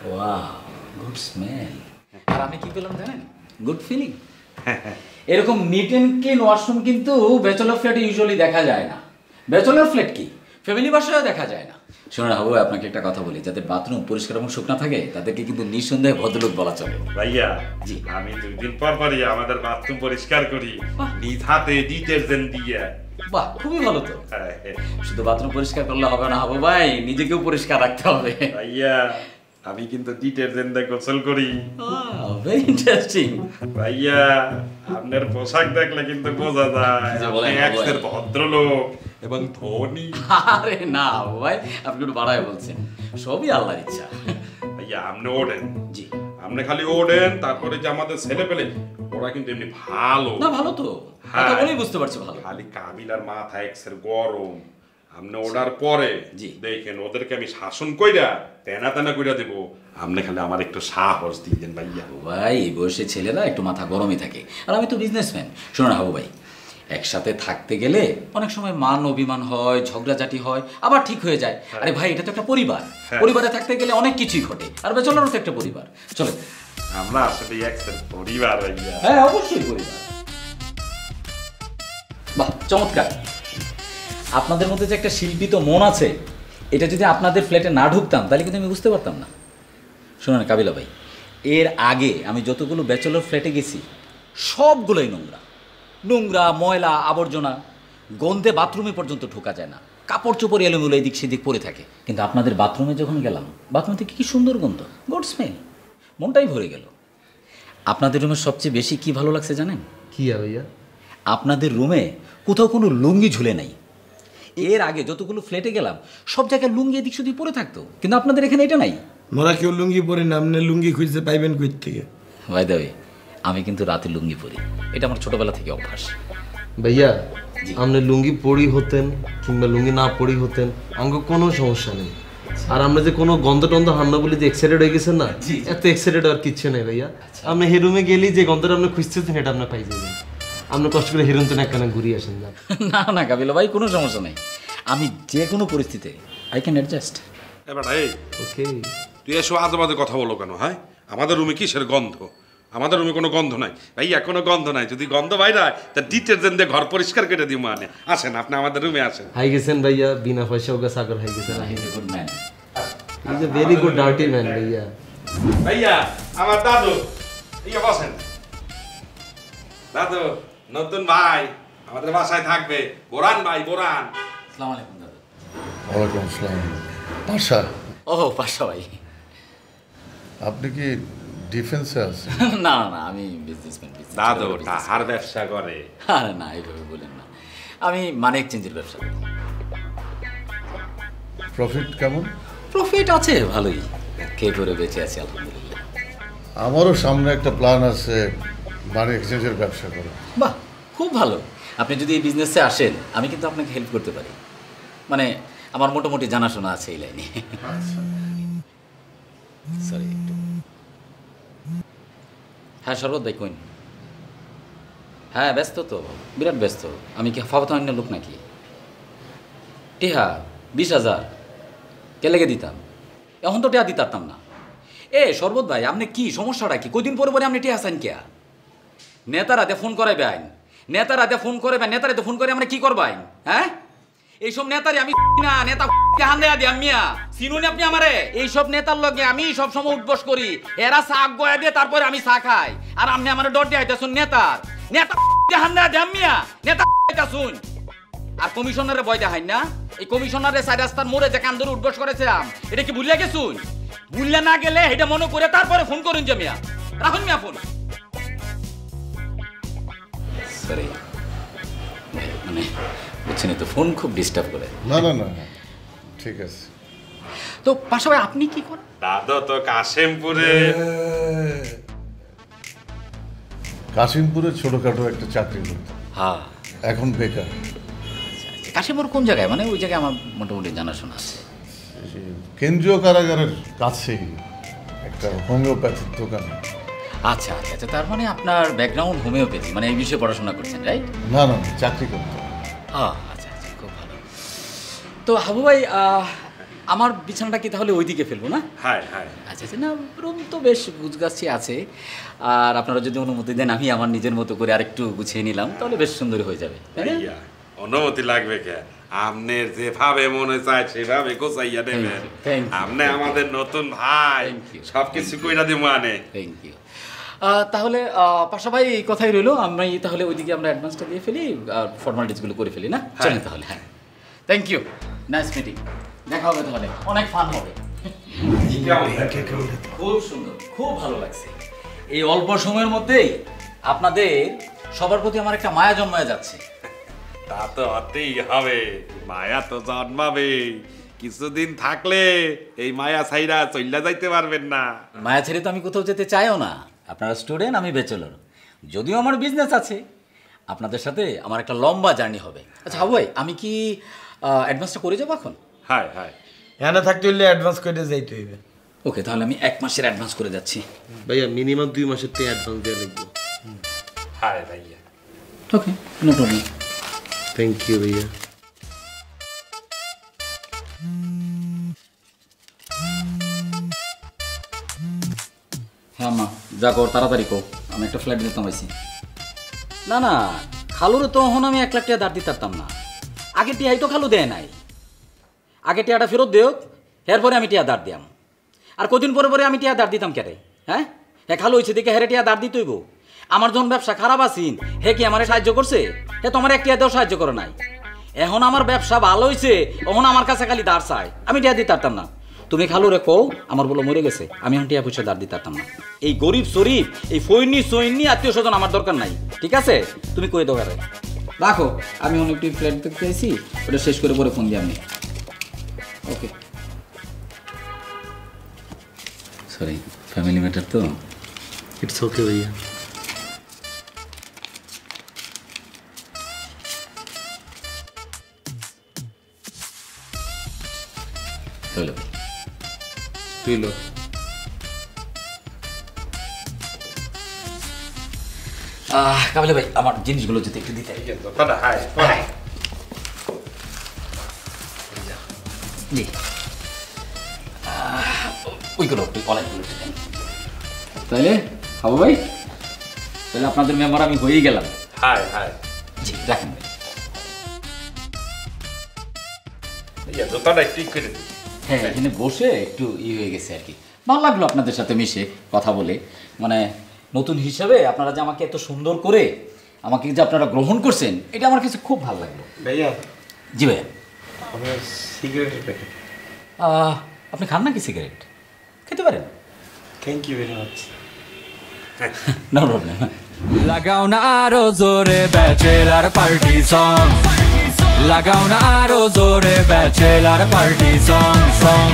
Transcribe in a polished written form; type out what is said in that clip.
Wow, good smell. আর আমি কি পেলাম জানেন? Good feeling. এরকম নিট অ্যান্ড ক্লিন ওয়াশরুম কিন্তু ব্যাচেলর ফ্ল্যাটে ইউজুয়ালি দেখা যায় না। ব্যাচেলর ফ্ল্যাট কি, ফ্যামিলি বাসায়ও দেখা যায় না। শোনেন হাবু, আপনাকে একটা কথা বলি, যাদের বাথরুম পরিষ্কার এবং শুকনা থাকে তাদেরকে কিন্তু নিঃসন্দেহে ভদ্রলোক বলা চলে। ভাইয়া জি, আমি 2 দিন পর পরই আমাদের বাথরুম পরিষ্কার করি নিজ হাতে ডিটারজেন্ট দিয়ে। বাহ, খুবই ভালো তো। শুধু বাথরুম পরিষ্কার করলে হবে না হাবু ভাই, নিজেকেও পরিষ্কার রাখতে হবে। ভাইয়া আমি কিন্তু ডিটারজেন্ট দিয়ে গোসল করি। Very interesting. ভাইয়া আপনার পোশাক দেখলে কিন্তু বোঝা যায় আপনি একজন ভদ্রলোক এবং ধনী। আরে না হাবু ভাই, আপনি একটু বাড়ায় বলছেন, সবই আল্লাহর ইচ্ছা। ভাইয়া আপনি ওঠেন, জি, আপনি খালি ওঠেন, তারপরে যে আমাদের ছেলে পেলে ওরা কিন্তু এমনি ভালো না, ভালো তো, কথা বলেই বুঝতে পারছি ভালো। খালি কাবিলার মাথা এক্সের গরম। আপনি ওঠার পরে জি দেখেন ওদেরকে আমি শাসন কইরা তেনা তেনা কইরা দেব, আপনি খালি আমার একটু সাহস দিয়েন ভাইয়া। ভাই, এই বয়সে ছেলেরা একটু মাথা গরমই থাকে, আর আমি তো বিজনেসম্যান। শোনো হাবু ভাই, একসাথে থাকতে গেলে অনেক সময় মান অভিমান হয়, ঝগড়াঝাটি হয়, আবার ঠিক হয়ে যায়। আরে ভাই, এটা তো একটা পরিবার, পরিবারে থাকতে গেলে অনেক কিছুই ঘটে, আর বেচলারও তো একটা পরিবার। চলো, আমরা আসলে একসাথে পরিবার ভাইয়া। হ্যাঁ, অবশ্যই পরিবার। বাহ, চমৎকার। আপনাদের মধ্যে যে একটা শিল্পিত মন আছে, এটা যদি আপনাদের ফ্ল্যাটে না ঢুকতাম তাহলে কিন্তু আমি বুঝতে পারতাম না। শোনেন কাবিলা ভাই, এর আগে আমি যতগুলো ব্যাচেলর ফ্ল্যাটে গেছি সবগুলোই নোংরা, নোংরা, ময়লা, আবর্জনা, গন্ধে বাথরুমে পর্যন্ত ঢোকা যায় না, কাপড় চোপড় এলোমেলো এদিক সেদিক পরে থাকে। কিন্তু আপনাদের বাথরুমে যখন গেলাম, বাথরুম থেকে কি সুন্দর গন্ধ, গুড স্মেল, মনটাই ভরে গেল। আপনাদের রুমের সবচেয়ে বেশি কি ভালো লাগছে জানেন? কি ভাইয়া? আপনাদের রুমে কোথাও কোনো লুঙ্গি ঝুলে নাই। এর আগে যতগুলো ফ্ল্যাটে গেলাম সব জায়গায় লুঙ্গি এদিক সেদিক পরে থাকতো, কিন্তু আপনাদের এখানে এটা নাই। মোরা কেউ লুঙ্গি পরি না, আপনি লুঙ্গি খুঁজতে পাইবেন কই থেকে? ভাই দাবি, আমি কিন্তু রাতে লুঙ্গি পরি, এটা আমার ছোটবেলা থেকে অভ্যাস। ভাইয়া আপনি লুঙ্গি পরি হতেন কিংবা লুঙ্গি না পরি হতেন, আমাকে কোনো সমস্যা নেই। আর আমরা যে কোনো গন্ধ টন্ধ হান্না বলি যে এক্সাইটেড হয়ে গেছেন না, এত এক্সাইটেড আর কিচ্ছু নেই ভাইয়া। আপনি হে রুমে গেলি যে গন্ধটা আপনি খুঁজতেছেন এটা আপনি পাই যাবেন। আপনি কষ্ট করে হেরুন তো একখানা ঘুরিয়ে আসেন না। না না কাবিলা ভাই, কোনো সমস্যা নেই, আমি যে কোনো পরিস্থিতিতে আই ক্যান অ্যাডজাস্ট। এবার এই ওকে, তুই এসব আজে বাজে কথা বলো কেন? হ্যাঁ, আমাদের রুমে কিসের গন্ধ? আমাদের রুমে কোনো গন্ধ নাই ভাইয়া, কোনো গন্ধ নাই। যদি গন্ধ বাইরে তা ডিটারজেন্ট দিয়ে ঘর পরিষ্কার করে দিই। মানে আসেন, আপনি আমাদের রুমে আসেন। হাই গেছেন ভাইয়া, বিনা পয়সা ওকে সাগর হাই গেছেন। Good man, is a very good dirty man ভাইয়া। ভাইয়া আমার দাদু, ইয়ে বসেন। দাদু নতুন ভাই আমাদের বাসায় থাকবে, বোরান ভাই, বোরান। আসসালামু আলাইকুম দাদা। ওয়ালাইকুম আসসালাম। পাশা, ও পাশা ভাই। আপনি কি ডিফেন্সে আছেন? না না, আমি বিজনেসম্যান। দাদু টাহার ব্যবসা করে। আরে না, এইভাবে বলেন না, আমি মানি এক্সচেঞ্জের ব্যবসা করি। প্রফিট কেমন? প্রফিট আছে ভালোই, খেয়ে পরে বেঁচে আছি আলহামদুলিল্লাহ। আমারও সামনে একটা প্ল্যান আছে, মানি এক্সচেঞ্জের ব্যবসা করা। বাহ, খুব ভালো। আপনি যদি এই বিজনেসে আসেন আমি কিন্তু আপনাকে হেল্প করতে পারি, মানে আমার মোটামুটি জানাশোনা আছে এই লাইনে। সরি, হ্যাঁ শরবত ভাই কইন। হ্যাঁ ব্যস্ত তো, বিরাট ব্যস্ত। আমি কি ফাবতান্য লোক নাকি? টিহা 20,000 কে লেগে দিতাম, এখন তো টিহা দিতাম না। এ শরবত ভাই, আপনি কি সমস্যাটা কি? কদিন পরে পরে আপনি টিহা চান কিয়া? নেতারাতে ফোন করে বেআইন, নেতারাতে ফোন করে বেআইন, নেতারাতে ফোন করে আমরা কি করবাইন? হ্যাঁ, এইসব নেতারে আমি না, নেতা হান দেয়া দিয়ে মিয়া চিনুন আপনি আমারে। এইসব নেতার লগে আমি সব সময় উঠবস করি, এরা শাক গয়া দিয়ে তারপরে আমি চা খাই, আর আপনি আমার ডর দিয়ে আইতাছুন নেতার, নেতা হান দেয়া দিয়ে মিয়া, নেতা আইতাছুন। আর কমিশনারে ভয় দেখাই না, এই কমিশনারে চার রাস্তার মোড়ে যে কান ধরে উঠবস করেছিলাম, এটা কি ভুলিয়া গেছুন? ভুলিয়া না গেলে এটা মনে করে তারপরে ফোন করুন যে মিয়া, রাখুন মিয়া ফোন। সরি মানে বুঝছেন তো, ফোন খুব ডিস্টার্ব করে। না না না, ঠিক আছে। তো পাশাপাশি আপনি কি করেন? দাদু তো কাশিমপুরে। কাশিমপুরে ছোটখাটো একটা চাকরি করতাম, হ্যাঁ এখন বেকার। কাশিমপুর কোন জায়গায়? মানে ওই জায়গায় আমার মোটামুটি জানাশোনা আছে। কেন্দ্রীয় কারাগারের কাছেই একটা হোমিওপ্যাথির দোকান। আচ্ছা আচ্ছা আচ্ছা, তার মানে আপনার ব্যাকগ্রাউন্ড হোমিওপ্যাথি, মানে এই বিষয়ে পড়াশোনা করছেন, রাইট? না না, চাকরি করতাম। আচ্ছা আচ্ছা, খুব ভালো। তো হাবু ভাই, আমার বিছানাটা কি তাহলে ওইদিকে ফেলবো না? হ্যাঁ হ্যাঁ আচ্ছা আচ্ছা, না রুম তো বেশ গুছগাছি আছে, আর আপনারা যদি অনুমতি দেন আমি আমার নিজের মতো করে আরেকটু গুছিয়ে নিলাম, তাহলে বেশ সুন্দর হয়ে যাবে, তাই না? ভাইয়া অনুমতি লাগবে কে? আপনার যেভাবে মনে চায় সেভাবে গোছাইয়া দেবেন। Thank you. আপনি আমাদের নতুন ভাই, Thank you. সবকিছু কইরা দিব আনে। Thank you. তাহলে পাশা ভাই এই কথাই রইলো, আমি তাহলে ওইদিকে আমরা অ্যাডভান্সটা দিয়ে ফেলি আর ফর্মালিটিসগুলো করে ফেলি না? চলেন তাহলে। হ্যাঁ, থ্যাংক ইউ, নাইস মিটিং, দেখা হবে তাহলে, অনেক ফান হবে। খুব সুন্দর, খুব ভালো লাগছে। এই অল্প সময়ের মধ্যেই আপনাদের সবার প্রতি আমার একটা মায়া জন্মায় যাচ্ছে। তা তো হতেই হবে, মায়া তো জন্মাবে। কিছুদিন থাকলে এই মায়া ছাইরা চইলা যাইতে পারবেন না। মায়া ছেড়ে তো আমি কোথাও যেতে চাইও না। আপনারা স্টুডেন্ট, আমি ব্যাচেলর, যদিও আমার বিজনেস আছে, আপনাদের সাথে আমার একটা লম্বা জার্নি হবে। আচ্ছা হাবু ভাই, আমি কি অ্যাডভান্সটা করে যাবো এখন? হাই হাই, এখানে থাকতে হইলে অ্যাডভান্স করে যাইতে হইবে। ওকে, তাহলে আমি 1 মাসের অ্যাডভান্স করে যাচ্ছি। ভাইয়া মিনিমাম 2 মাসের তো অ্যাডভান্স দেওয়া লাগবে। হাই ভাইয়া। ওকে, নো প্রবলেম। থ্যাংক ইউ ভাইয়া। হ্যাঁ মা, যা কর তাড়াতাড়ি কো, আমি একটা ফ্ল্যাট দিতাম আইছি। না না, খালুরে তো এখন আমি 1 লাখ টাকা দাঁড় দিতে পারতাম না। আগে টিয়াই তো খালু দেয় নাই, আগে টিয়াটা ফেরত দেওক, এরপরে আমি টিয়া দাঁড় দিয়াম। আর কদিন পরে পরে আমি টিয়া দাঁড় দিতাম কেটে? হ্যাঁ হ্যাঁ, খালু হয়েছে দেখে হেরে টিয়া দাঁড় দিতেইব। আমার যখন ব্যবসা খারাপ আছিন, হে কি আমারে সাহায্য করছে? হে তো আমার 1 টিয়া দেওয়া সাহায্য করে নাই। এখন আমার ব্যবসা ভালো হয়েছে, এখন আমার কাছে খালি দাঁড় চায়, আমি টিয়া দিতে পারতাম না। তুমি খালুরে কও আমার বলে মরে গেছে, আমি এখন টিয়া পয়সা দাঁড় দিতে পারতাম না। এই গরিব শরীফ, এই ফৈনি সৈনি আত্মীয় স্বজন আমার দরকার নাই, ঠিক আছে? তুমি কই দোকানে রাখো, আমি অনেক একটু ফ্ল্যাট দেখতে আইছি, ওটা শেষ করে পরে ফোন দিই আমি। ওকে, সরি, ফ্যামিলি ম্যাটার তো। ইটস ওকে ভাইয়া। হলো তুই লো। কাবিলা ভাই, আমার জিনিসগুলো যদি একটু দিতে। দাদা হাই হাই। জি, ওইগুলো একটু অনেকগুলো একটু দেন। তাহলে হাবু ভাই, তাহলে আপনাদের মেম্বার আমি হয়েই গেলাম। High high. জি, রাখেন ভাই। ইয়া দোকানটা ঠিক করে দিন। হ্যাঁ, এখানে বসে একটু হয়ে গেছে আর কি। ভালো লাগলো আপনাদের সাথে মিশে কথা বলে, মানে নতুন হিসাবে আপনারা যে আমাকে এত সুন্দর করে আমাকে যে আপনারা গ্রহণ করছেন, এটা আমার কাছে খুব ভালো লাগলো। ভাইয়া, জি ভাইয়া। আমার সিগারেটের প্যাকেট। আপনি খান নাকি সিগারেট? খেতে পারেন। Thank you very much. No problem. লাগাও না আরো জোরে ব্যাচেলার পার্টি সং, লাগাও না আরো জোরে ব্যাচেলার পার্টি সং সং।